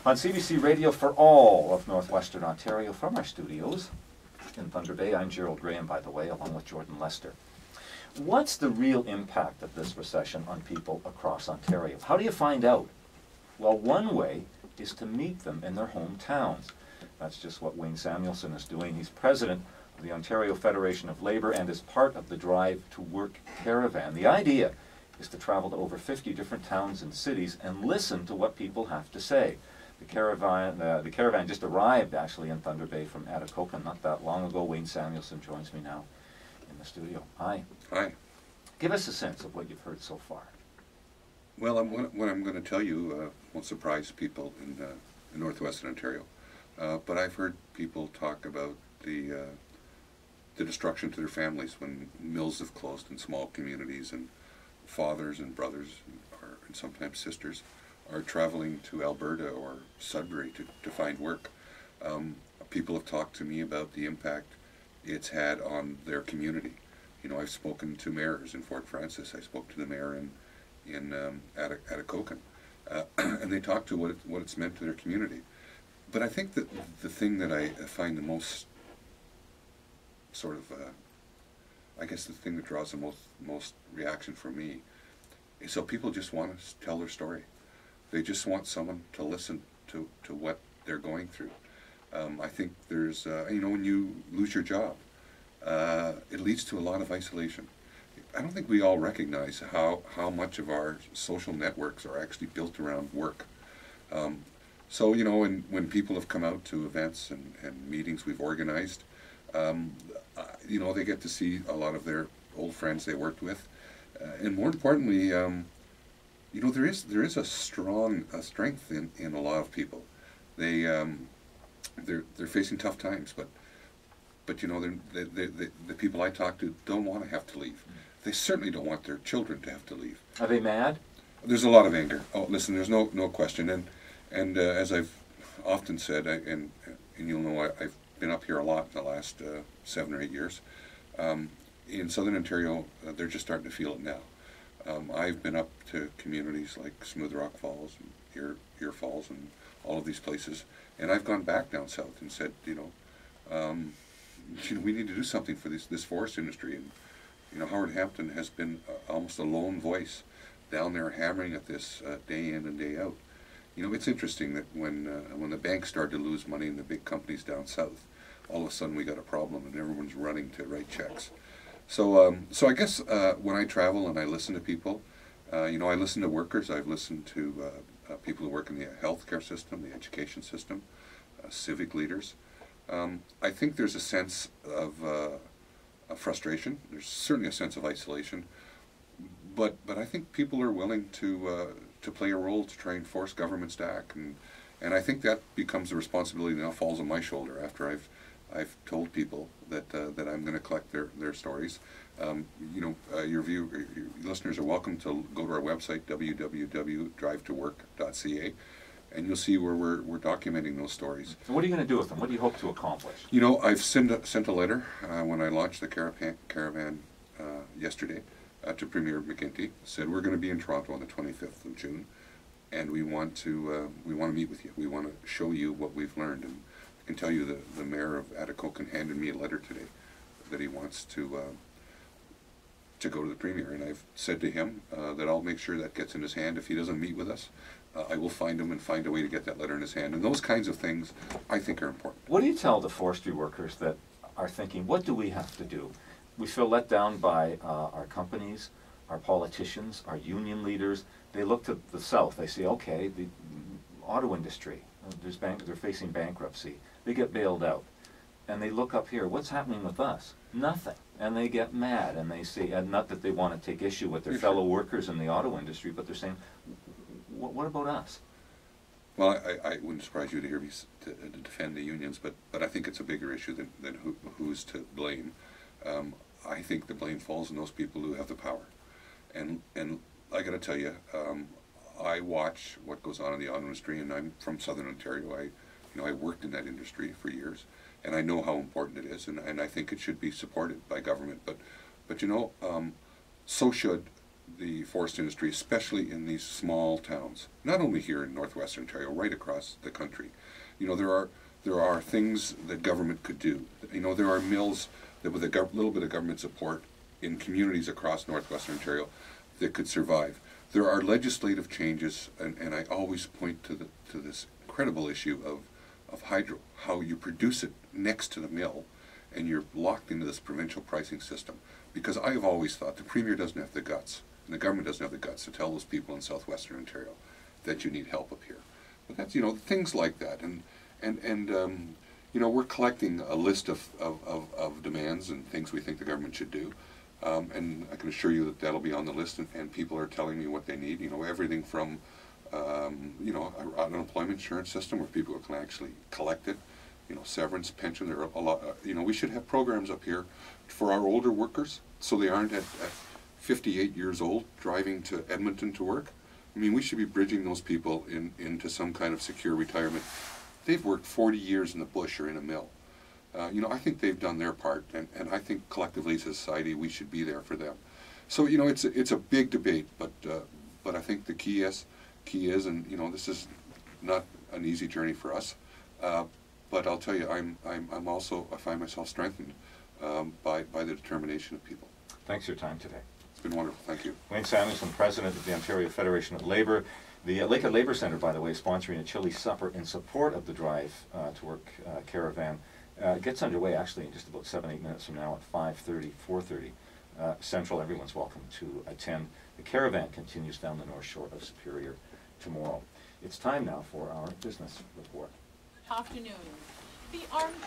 On CBC Radio for all of Northwestern Ontario from our studios in Thunder Bay, I'm Gerald Graham, by the way, along with Jordan Lester. What's the real impact of this recession on people across Ontario? How do you find out? Well, one way is to meet them in their hometowns. That's just what Wayne Samuelson is doing. He's president of the Ontario Federation of Labour and is part of the Drive to Work caravan. The idea is to travel to over 50 different towns and cities and listen to what people have to say. The caravan just arrived actually in Thunder Bay from Atikokan not that long ago. Wayne Samuelson joins me now in the studio. Hi. Hi. Give us a sense of what you've heard so far. Well, what I'm going to tell you won't surprise people in northwestern Ontario, but I've heard people talk about the destruction to their families when mills have closed in small communities, and fathers and brothers and sometimes sisters are traveling to Alberta or Sudbury to find work. People have talked to me about the impact it's had on their community. You know, I've spoken to mayors in Fort Frances. I spoke to the mayor in Atikokan, and they talked to what it's meant to their community. But I think that the thing that I find the most sort of, I guess the thing that draws the most reaction from me is so people just want to tell their story. They just want someone to listen to what they're going through. I think there's, you know, when you lose your job, it leads to a lot of isolation. I don't think we all recognize how much of our social networks are actually built around work. So, you know, when people have come out to events and meetings we've organized, you know, they get to see a lot of their old friends they worked with. And more importantly, you know, there is a strong strength in a lot of people. They're facing tough times, but you know, the people I talk to don't want to have to leave. They certainly don't want their children to have to leave. Are they mad? There's a lot of anger. Oh, listen, there's no question. And as I've often said, and you'll know, I've been up here a lot in the last 7 or 8 years. In Southern Ontario, they're just starting to feel it now. I've been up to communities like Smooth Rock Falls and Ear Falls and all of these places, and I've gone back down south and said, you know, we need to do something for this forest industry. And you know, Howard Hampton has been almost a lone voice down there hammering at this day in and day out. You know, it's interesting that when the banks started to lose money and the big companies down south, all of a sudden we got a problem and everyone's running to write checks. So I guess when I travel and I listen to people, you know, I listen to workers. I've listened to people who work in the healthcare system, the education system, civic leaders. I think there's a sense of frustration. There's certainly a sense of isolation, but I think people are willing to play a role to try and force governments to act, and I think that becomes a responsibility that now falls on my shoulder after I've told people that I'm going to collect their stories. You know, your listeners are welcome to go to our website, www.drivetowork.ca, and you'll see where we're documenting those stories. So what are you going to do with them? What do you hope to accomplish? You know, I've sent a letter when I launched the caravan yesterday to Premier McGuinty. Said we're going to be in Toronto on the 25th of June, and we want to meet with you. We want to show you what we've learned. And I can tell you the mayor of Atikokan handed me a letter today that he wants to go to the Premier, and I've said to him that I'll make sure that gets in his hand. If he doesn't meet with us, I will find him and find a way to get that letter in his hand. And those kinds of things I think are important. What do you tell the forestry workers that are thinking, what do we have to do? We feel let down by our companies, our politicians, our union leaders. They look to the south. They say, okay, the auto industry, they're facing bankruptcy. They get bailed out. And they look up here, what's happening with us? Nothing. And they get mad, and they say, and not that they want to take issue with their fellow workers in the auto industry, but they're saying, what about us? Well, I wouldn't surprise you to hear me to defend the unions, but I think it's a bigger issue than who's to blame. I think the blame falls on those people who have the power. And I got to tell you, I watch what goes on in the auto industry, and I'm from Southern Ontario. I worked in that industry for years, and I know how important it is, and I think it should be supported by government. But you know, so should the forest industry, especially in these small towns, not only here in northwestern Ontario, right across the country. You know, there are things that government could do. You know, there are mills that with a little bit of government support in communities across northwestern Ontario that could survive. There are legislative changes, and I always point to this incredible issue of hydro, how you produce it next to the mill, and you're locked into this provincial pricing system. Because I have always thought the Premier doesn't have the guts, and the government doesn't have the guts to tell those people in southwestern Ontario that you need help up here. But that's, you know, things like that. And you know, we're collecting a list of demands and things we think the government should do. And I can assure you that that'll be on the list, and people are telling me what they need. You know, everything from, you know, an unemployment insurance system where people can actually collect it. You know, severance, pension, there are a lot, you know, we should have programs up here for our older workers so they aren't at 58 years old driving to Edmonton to work. I mean, we should be bridging those people into some kind of secure retirement. They've worked 40 years in the bush or in a mill. You know, I think they've done their part, and I think collectively as a society we should be there for them. So, you know, it's a big debate, but I think the key is, and you know, this is not an easy journey for us. But I'll tell you, I'm also, I find myself strengthened by the determination of people. Thanks for your time today. It's been wonderful. Thank you. Wayne Samuelson, President of the Ontario Federation of Labour. The Lakehead Labour Centre, by the way, sponsoring a chili supper in support of the Drive to Work caravan. Gets underway actually in just about 7-8 minutes from now at 5:30, 4:30 Central. Everyone's welcome to attend. The caravan continues down the North Shore of Superior tomorrow. It's time now for our business report. Afternoon. The Armed